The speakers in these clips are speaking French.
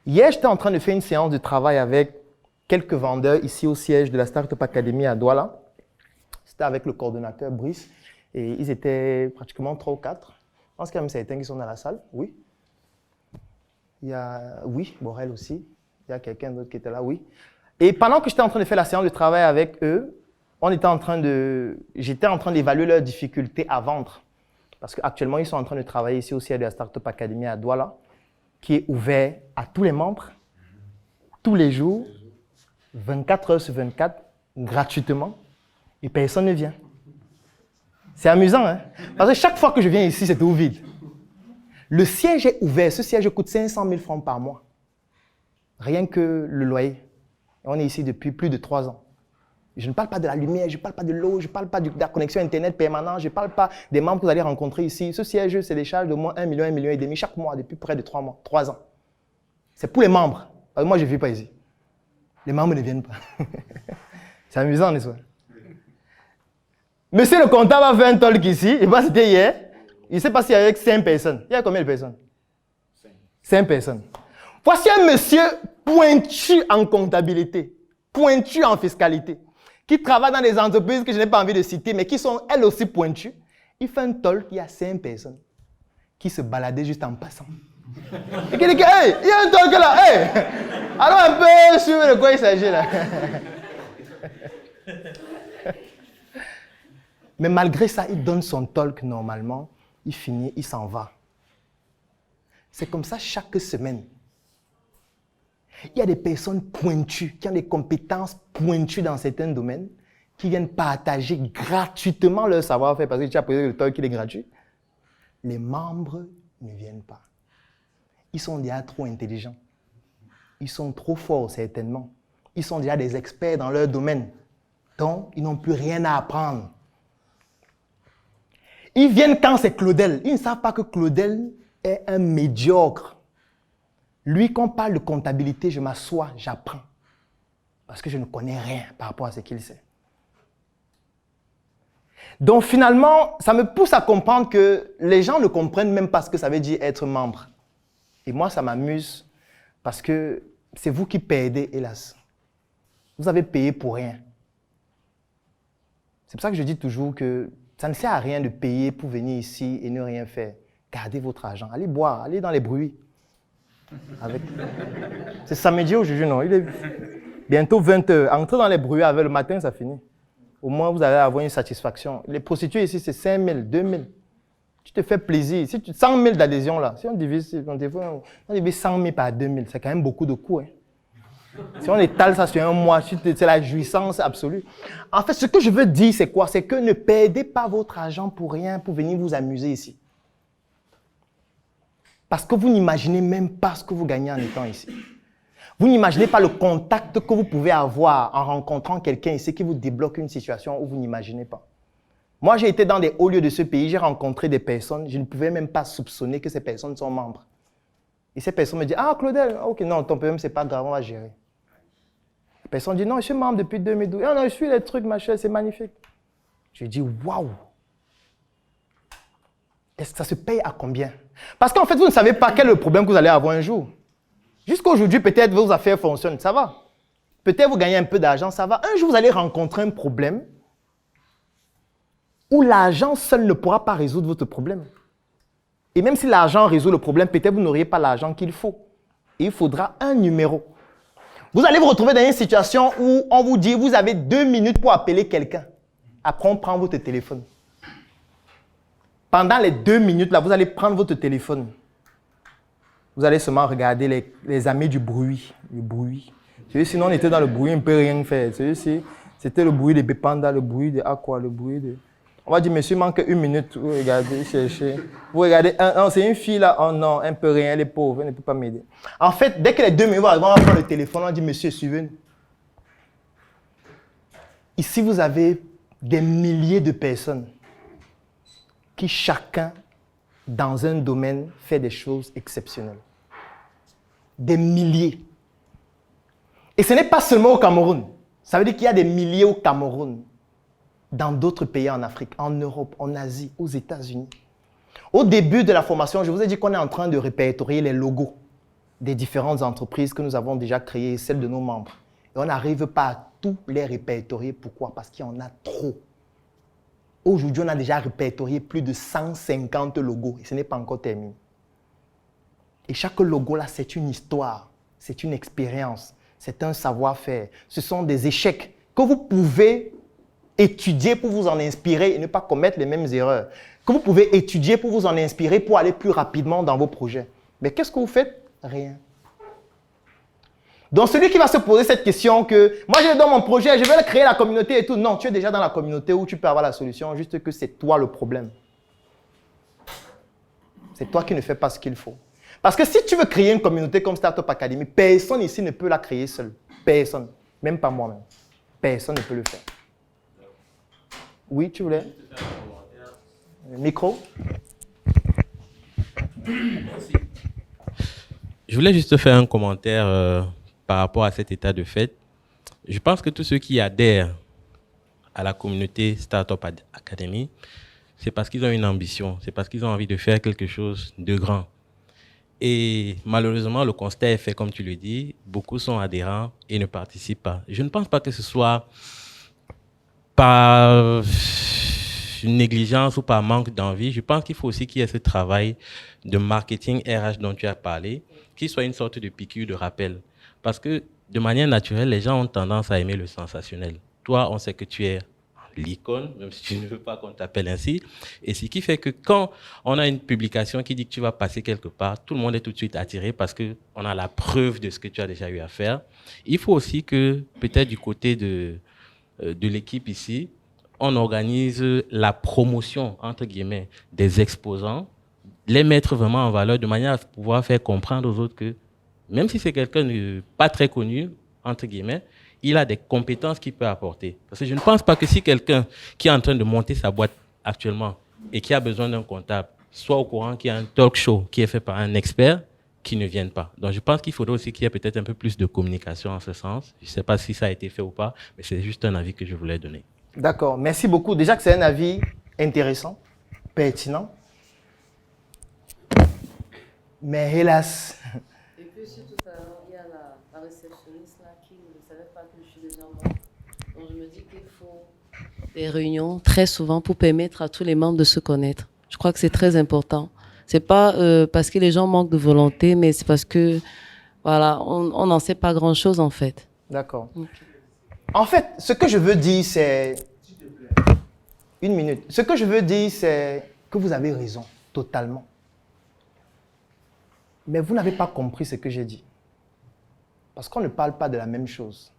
Hier, j'étais en train de faire une séance de travail avec quelques vendeurs ici au siège de la Startup Academy à Douala. C'était avec le coordonnateur Brice et ils étaient pratiquement 3 ou 4. Je pense qu'il y a même certains qui sont dans la salle, oui. Il y a, oui, Borel aussi. Il y a quelqu'un d'autre qui était là, oui. Et pendant que j'étais en train de faire la séance de travail avec eux, j'étais en train d'évaluer leurs difficultés à vendre. Parce qu'actuellement, ils sont en train de travailler ici au siège de la Startup Academy à Douala, qui est ouvert à tous les membres, tous les jours, 24 heures sur 24, gratuitement, et personne ne vient. C'est amusant, hein? Parce que chaque fois que je viens ici, c'est tout vide. Le siège est ouvert. Ce siège coûte 500 000 francs par mois. Rien que le loyer. On est ici depuis plus de 3 ans. Je ne parle pas de la lumière, je ne parle pas de l'eau, je ne parle pas de la connexion Internet permanente, je ne parle pas des membres que vous allez rencontrer ici. Ce siège, c'est des charges de moins 1 million, 1,5 million chaque mois depuis près de 3 mois, 3 ans. C'est pour les membres. Moi, je ne vis pas ici. Les membres ne viennent pas. C'est amusant, n'est-ce pas? Monsieur le comptable a fait un talk ici, et c'était hier. Il ne s'est passé avec 5 personnes. Il y a combien de personnes? 5 personnes. Voici un monsieur pointu en comptabilité, pointu en fiscalité, qui travaille dans des entreprises que je n'ai pas envie de citer, mais qui sont elles aussi pointues. Il fait un talk, il y a 5 personnes qui se baladaient juste en passant. Et qui dit, hey, il y a un talk là, hey! Alors un peu sur de quoi il s'agit là. Mais malgré ça, il donne son talk normalement, il finit, il s'en va. C'est comme ça chaque semaine. Il y a des personnes pointues, qui ont des compétences pointues dans certains domaines, qui viennent partager gratuitement leur savoir-faire, parce que tu as posé le talk, il est gratuit. Les membres ne viennent pas. Ils sont déjà trop intelligents. Ils sont trop forts, certainement. Ils sont déjà des experts dans leur domaine. Donc, ils n'ont plus rien à apprendre. Ils viennent quand c'est Claudel. Ils ne savent pas que Claudel est un médiocre. Lui, quand on parle de comptabilité, je m'assois, j'apprends. Parce que je ne connais rien par rapport à ce qu'il sait. Donc finalement, ça me pousse à comprendre que les gens ne comprennent même pas ce que ça veut dire être membre. Et moi, ça m'amuse parce que c'est vous qui perdez, hélas. Vous avez payé pour rien. C'est pour ça que je dis toujours que ça ne sert à rien de payer pour venir ici et ne rien faire. Gardez votre argent. Allez boire, allez dans les bruits. C'est samedi aujourd'hui, non? Il est bientôt 20 h. Entrez dans les bruits avec le matin, ça finit. Au moins, vous allez avoir une satisfaction. Les prostituées ici, c'est 5 000, 2 000. Tu te fais plaisir. Si tu 100 000 d'adhésion là, si on divise 100 000 par 2 000, c'est quand même beaucoup de coûts. Hein? Si on étale ça sur un mois, c'est la jouissance absolue. En fait, ce que je veux dire, c'est quoi? C'est que ne perdez pas votre argent pour rien, pour venir vous amuser ici. Parce que vous n'imaginez même pas ce que vous gagnez en étant ici. Vous n'imaginez pas le contact que vous pouvez avoir en rencontrant quelqu'un ici qui vous débloque une situation où vous n'imaginez pas. Moi, j'ai été dans des hauts lieux de ce pays, j'ai rencontré des personnes, je ne pouvais même pas soupçonner que ces personnes sont membres. Et ces personnes me disent, ah Claudel, ok, non, ton problème, c'est pas grave, on va gérer. La personne dit, non, je suis membre depuis 2012. Ah non, je suis les trucs, machin, c'est magnifique. Je dis, waouh! Est-ce que ça se paye à combien? Parce qu'en fait, vous ne savez pas quel est le problème que vous allez avoir un jour. Jusqu'à aujourd'hui, peut-être vos affaires fonctionnent, ça va. Peut-être vous gagnez un peu d'argent, ça va. Un jour, vous allez rencontrer un problème où l'argent seul ne pourra pas résoudre votre problème. Et même si l'argent résout le problème, peut-être vous n'auriez pas l'argent qu'il faut. Et il faudra un numéro. Vous allez vous retrouver dans une situation où on vous dit, vous avez 2 minutes pour appeler quelqu'un. Après, on prend votre téléphone. Pendant les 2 minutes, là, vous allez prendre votre téléphone. Vous allez seulement regarder les amis du bruit. Le bruit. Sinon, on était dans le bruit, on ne peut rien faire. C'était le bruit de Bepanda, le bruit de Aqua, le bruit de... On va dire, monsieur, il manque 1 minute. Vous regardez, cherchez. Vous regardez, non, c'est une fille là. Oh non, elle ne peut rien, elle est pauvre, elle ne peut pas m'aider. En fait, dès que les 2 minutes vont arriver, on va prendre le téléphone, on va dire, monsieur, suivez-nous. Ici, vous avez des milliers de personnes qui chacun, dans un domaine, fait des choses exceptionnelles. Des milliers. Et ce n'est pas seulement au Cameroun. Ça veut dire qu'il y a des milliers au Cameroun, dans d'autres pays en Afrique, en Europe, en Asie, aux États-Unis. Au début de la formation, je vous ai dit qu'on est en train de répertorier les logos. des différentes entreprises que nous avons déjà créées, celles de nos membres. Et on n'arrive pas à tous les répertorier. Pourquoi? Parce qu'il y en a trop. Aujourd'hui, on a déjà répertorié plus de 150 logos et ce n'est pas encore terminé. Et chaque logo là, c'est une histoire, c'est une expérience, c'est un savoir-faire. Ce sont des échecs que vous pouvez étudier pour vous en inspirer et ne pas commettre les mêmes erreurs. Que vous pouvez étudier pour vous en inspirer pour aller plus rapidement dans vos projets. Mais qu'est-ce que vous faites? Rien. Donc celui qui va se poser cette question que moi je vais dans mon projet, je vais créer la communauté et tout. Non, tu es déjà dans la communauté où tu peux avoir la solution, juste que c'est toi le problème. C'est toi qui ne fais pas ce qu'il faut. Parce que si tu veux créer une communauté comme Startup Academy, personne ici ne peut la créer seul. Personne. Même pas moi-même. Personne ne peut le faire. Oui, tu voulais? Micro? Merci. Je voulais juste faire un commentaire par rapport à cet état de fait. Je pense que tous ceux qui adhèrent à la communauté Startup Academy, c'est parce qu'ils ont une ambition, c'est parce qu'ils ont envie de faire quelque chose de grand. Et malheureusement, le constat est fait, comme tu le dis, beaucoup sont adhérents et ne participent pas. Je ne pense pas que ce soit par une négligence ou par manque d'envie. Je pense qu'il faut aussi qu'il y ait ce travail de marketing RH dont tu as parlé, qui soit une sorte de piqûre de rappel. Parce que de manière naturelle, les gens ont tendance à aimer le sensationnel. Toi, on sait que tu es l'icône, même si tu ne veux pas qu'on t'appelle ainsi. Et ce qui fait que quand on a une publication qui dit que tu vas passer quelque part, tout le monde est tout de suite attiré parce qu'on a la preuve de ce que tu as déjà eu à faire. Il faut aussi que, peut-être du côté de l'équipe ici, on organise la promotion, entre guillemets, des exposants, les mettre vraiment en valeur de manière à pouvoir faire comprendre aux autres que même si c'est quelqu'un de pas très connu, entre guillemets, il a des compétences qu'il peut apporter. Parce que je ne pense pas que si quelqu'un qui est en train de monter sa boîte actuellement et qui a besoin d'un comptable soit au courant qu'il y a un talk show qui est fait par un expert, qui ne vienne pas. Donc je pense qu'il faudrait aussi qu'il y ait peut-être un peu plus de communication en ce sens. Je ne sais pas si ça a été fait ou pas, mais c'est juste un avis que je voulais donner. D'accord, merci beaucoup. Déjà que c'est un avis intéressant, pertinent. Mais hélas. Et puis surtout, il y a la réceptionniste là qui ne savait pas que je suis déjà membre. Donc je me dis qu'il faut des réunions très souvent pour permettre à tous les membres de se connaître. Je crois que c'est très important. C'est pas parce que les gens manquent de volonté, mais c'est parce que voilà, on n'en sait pas grand-chose en fait. D'accord. Okay. En fait, ce que je veux dire, c'est... Une minute. Ce que je veux dire, c'est que vous avez raison, totalement. Mais vous n'avez pas compris ce que j'ai dit. Parce qu'on ne parle pas de la même chose.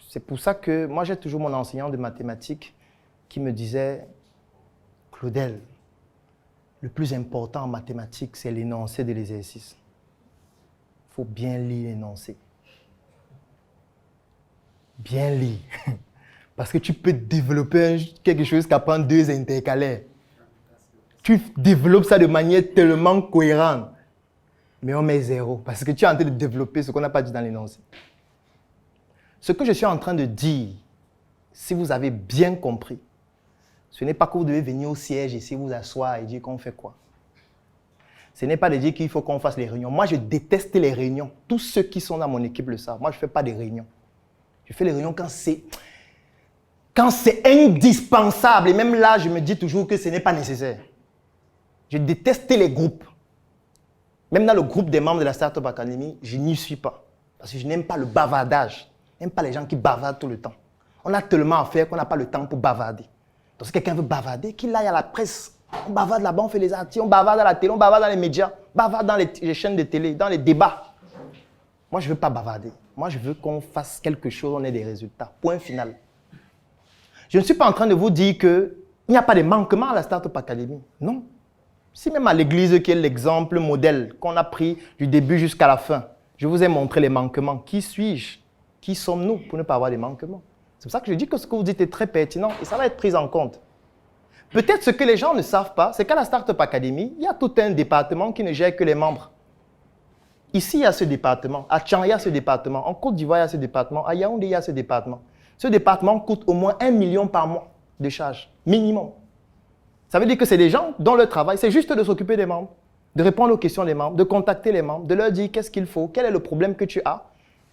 C'est pour ça que moi, j'ai toujours mon enseignant de mathématiques qui me disait, Claudel, le plus important en mathématiques, c'est l'énoncé de l'exercice. Il faut bien lire l'énoncé. Bien lire. Parce que tu peux développer quelque chose qui apprend 2 intercalaires. Tu développes ça de manière tellement cohérente. Mais on met 0. Parce que tu es en train de développer ce qu'on n'a pas dit dans l'énoncé. Ce que je suis en train de dire, si vous avez bien compris, ce n'est pas que vous devez venir au siège ici, vous asseoir et dire qu'on fait quoi. Ce n'est pas de dire qu'il faut qu'on fasse les réunions. Moi, je déteste les réunions. Tous ceux qui sont dans mon équipe le savent. Moi, je ne fais pas des réunions. Je fais les réunions quand c'est indispensable. Et même là, je me dis toujours que ce n'est pas nécessaire. Je déteste les groupes. Même dans le groupe des membres de la Startup Academy, je n'y suis pas. Parce que je n'aime pas le bavardage. Je n'aime pas les gens qui bavardent tout le temps. On a tellement à faire qu'on n'a pas le temps pour bavarder. Donc si quelqu'un veut bavarder, qu'il aille à la presse. On bavarde là-bas, on fait les articles, on bavarde à la télé, on bavarde dans les médias, on bavarde dans les chaînes de télé, dans les débats. Moi, je ne veux pas bavarder. Moi, je veux qu'on fasse quelque chose, on ait des résultats. Point final. Je ne suis pas en train de vous dire qu'il n'y a pas de manquement à la Startup Academy. Non. Si même à l'église qui est l'exemple modèle qu'on a pris du début jusqu'à la fin, je vous ai montré les manquements. Qui suis-je? Qui sommes-nous pour ne pas avoir des manquements? C'est pour ça que je dis que ce que vous dites est très pertinent et ça va être pris en compte. Peut-être ce que les gens ne savent pas, c'est qu'à la Startup Academy, il y a tout un département qui ne gère que les membres. Ici, il y a ce département. À Tchang, il y a ce département. En Côte d'Ivoire, il y a ce département. À Yaoundé, il y a ce département. Ce département coûte au moins 1 million par mois de charges, minimum. Ça veut dire que c'est des gens dont le travail, c'est juste de s'occuper des membres. de répondre aux questions des membres, de contacter les membres, de leur dire qu'est-ce qu'il faut, quel est le problème que tu as.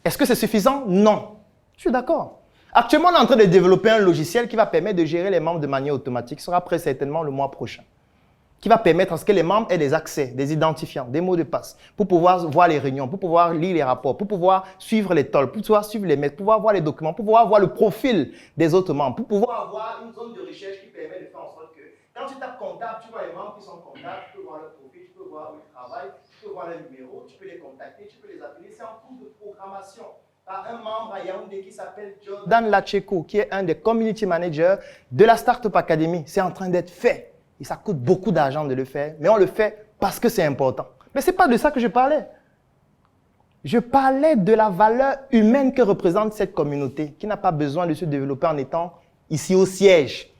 Est-ce que c'est suffisant? Non. Je suis d'accord. Actuellement, on est en train de développer un logiciel qui va permettre de gérer les membres de manière automatique. Ce sera prêt certainement le mois prochain. Qui va permettre à ce que les membres aient des accès, des identifiants, des mots de passe, pour pouvoir voir les réunions, pour pouvoir lire les rapports, pour pouvoir suivre les tolls, pour pouvoir suivre les mails, pour pouvoir voir les documents, pour pouvoir voir le profil des autres membres, pour pouvoir avoir une zone de recherche qui permet de faire en sorte que quand tu tapes comptable, tu vois les membres qui sont comptables, tu peux voir leur profil, tu peux voir où ils travaillent, tu peux voir leur numéro, tu peux les contacter, tu peux les appeler. C'est en cours de programmation par un membre à Yaoundé qui s'appelle Jordan Lacheko, qui est un des community managers de la Startup Academy. C'est en train d'être fait. Et ça coûte beaucoup d'argent de le faire, mais on le fait parce que c'est important. Mais ce n'est pas de ça que je parlais. Je parlais de la valeur humaine que représente cette communauté, qui n'a pas besoin de se développer en étant ici au siège.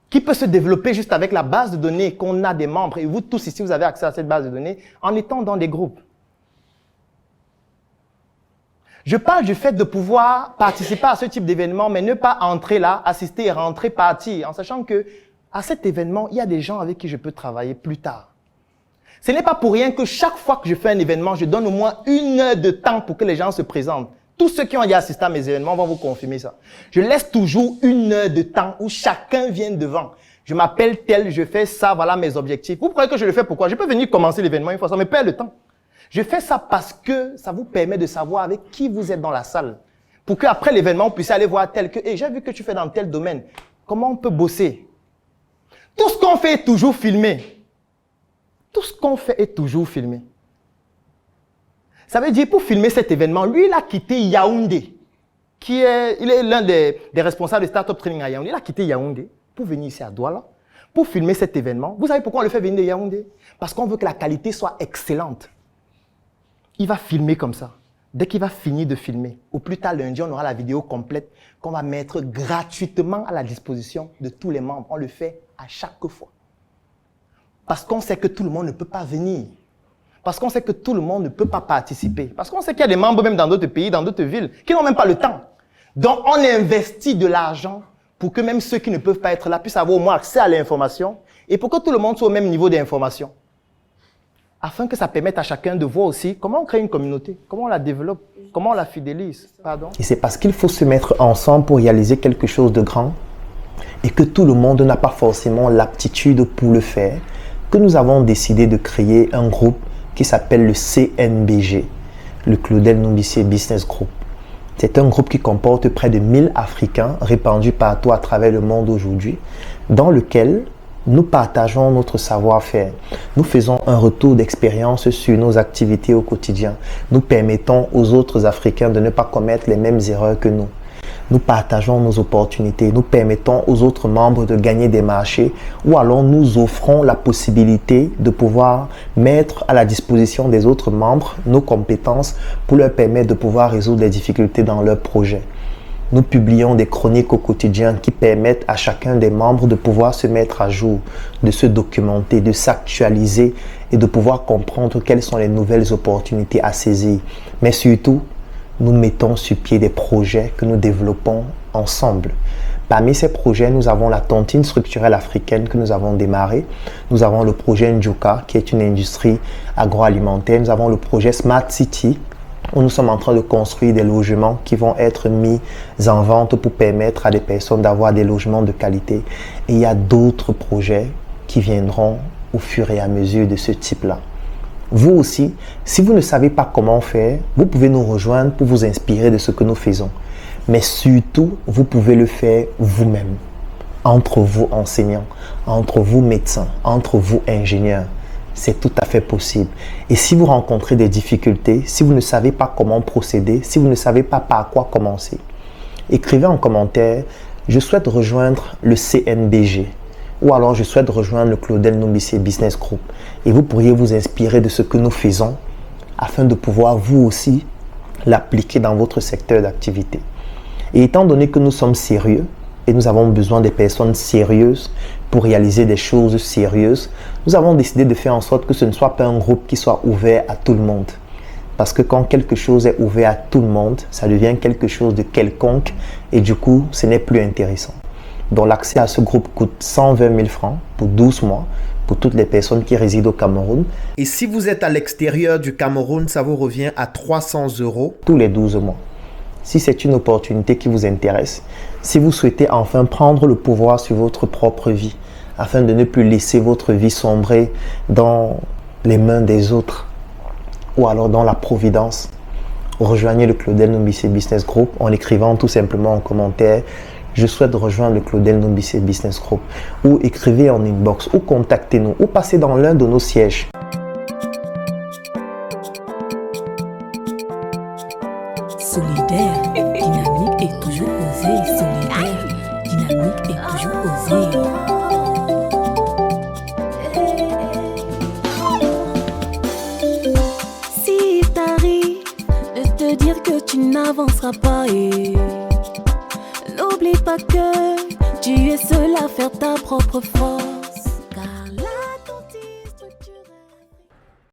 Qui peut se développer juste avec la base de données qu'on a des membres. Et vous tous ici, vous avez accès à cette base de données en étant dans des groupes. Je parle du fait de pouvoir participer à ce type d'événement, mais ne pas entrer là, assister et rentrer, partir, en sachant que à cet événement, il y a des gens avec qui je peux travailler plus tard. Ce n'est pas pour rien que chaque fois que je fais un événement, je donne au moins 1 heure de temps pour que les gens se présentent. Tous ceux qui ont déjà assisté à mes événements vont vous confirmer ça. Je laisse toujours 1 heure de temps où chacun vient devant. Je m'appelle tel, je fais ça, voilà mes objectifs. Vous croyez que je le fais pourquoi? Je peux venir commencer l'événement une fois, ça me perd le temps. Je fais ça parce que ça vous permet de savoir avec qui vous êtes dans la salle. Pour qu'après l'événement, vous puissiez aller voir tel que, hey, j'ai vu que tu fais dans tel domaine. Comment on peut bosser? Tout ce qu'on fait est toujours filmé. Tout ce qu'on fait est toujours filmé. Ça veut dire, pour filmer cet événement, lui, il a quitté Yaoundé, il est l'un des responsables de Startup Training à Yaoundé. Il a quitté Yaoundé pour venir ici à Douala, pour filmer cet événement. Vous savez pourquoi on le fait venir de Yaoundé? Parce qu'on veut que la qualité soit excellente. Il va filmer comme ça. Dès qu'il va finir de filmer, au plus tard lundi, on aura la vidéo complète qu'on va mettre gratuitement à la disposition de tous les membres. On le fait à chaque fois. Parce qu'on sait que tout le monde ne peut pas venir. Parce qu'on sait que tout le monde ne peut pas participer. Parce qu'on sait qu'il y a des membres même dans d'autres pays, dans d'autres villes, qui n'ont même pas le temps. Donc, on investit de l'argent pour que même ceux qui ne peuvent pas être là puissent avoir au moins accès à l'information et pour que tout le monde soit au même niveau d'information. Afin que ça permette à chacun de voir aussi comment on crée une communauté, comment on la développe, comment on la fidélise. Pardon. Et c'est parce qu'il faut se mettre ensemble pour réaliser quelque chose de grand et que tout le monde n'a pas forcément l'aptitude pour le faire, que nous avons décidé de créer un groupe qui s'appelle le CNBG, le Claudel Nombissier Business Group. C'est un groupe qui comporte près de 1000 Africains répandus partout à travers le monde aujourd'hui, dans lequel nous partageons notre savoir-faire. Nous faisons un retour d'expérience sur nos activités au quotidien. Nous permettons aux autres Africains de ne pas commettre les mêmes erreurs que nous. Nous partageons nos opportunités. Nous permettons aux autres membres de gagner des marchés ou alors nous offrons la possibilité de pouvoir mettre à la disposition des autres membres nos compétences pour leur permettre de pouvoir résoudre les difficultés dans leurs projets. Nous publions des chroniques au quotidien qui permettent à chacun des membres de pouvoir se mettre à jour, de se documenter, de s'actualiser et de pouvoir comprendre quelles sont les nouvelles opportunités à saisir. Mais surtout, nous mettons sur pied des projets que nous développons ensemble. Parmi ces projets, nous avons la tontine structurelle africaine que nous avons démarrée. Nous avons le projet Njuka, qui est une industrie agroalimentaire. Nous avons le projet Smart City, où nous sommes en train de construire des logements qui vont être mis en vente pour permettre à des personnes d'avoir des logements de qualité. Et il y a d'autres projets qui viendront au fur et à mesure de ce type-là. Vous aussi, si vous ne savez pas comment faire, vous pouvez nous rejoindre pour vous inspirer de ce que nous faisons. Mais surtout, vous pouvez le faire vous-même, entre vous enseignants, entre vous médecins, entre vous ingénieurs. C'est tout à fait possible. Et si vous rencontrez des difficultés, si vous ne savez pas comment procéder, si vous ne savez pas par quoi commencer, écrivez en commentaire « Je souhaite rejoindre le CNBG » ou alors « Je souhaite rejoindre le Claudel Nombissier Business Group » et vous pourriez vous inspirer de ce que nous faisons afin de pouvoir vous aussi l'appliquer dans votre secteur d'activité. Et étant donné que nous sommes sérieux et nous avons besoin des personnes sérieuses pour réaliser des choses sérieuses, nous avons décidé de faire en sorte que ce ne soit pas un groupe qui soit ouvert à tout le monde. Parce que quand quelque chose est ouvert à tout le monde, ça devient quelque chose de quelconque et du coup, ce n'est plus intéressant. dont l'accès à ce groupe coûte 120 000 francs pour 12 mois pour toutes les personnes qui résident au Cameroun. Et si vous êtes à l'extérieur du Cameroun, ça vous revient à 300 € tous les 12 mois. Si c'est une opportunité qui vous intéresse, si vous souhaitez enfin prendre le pouvoir sur votre propre vie, afin de ne plus laisser votre vie sombrer dans les mains des autres ou alors dans la providence, rejoignez le Claudel Nombissé Business Group en écrivant tout simplement en commentaire « Je souhaite rejoindre le Claudel Nombissé Business Group » ou écrivez en inbox ou contactez-nous ou passez dans l'un de nos sièges. Solidaire, dynamique et toujours osé. Solidaire, dynamique et toujours osé. Si t'arrive de te dire que tu n'avanceras pas, et n'oublie pas que tu es seul à faire ta propre force.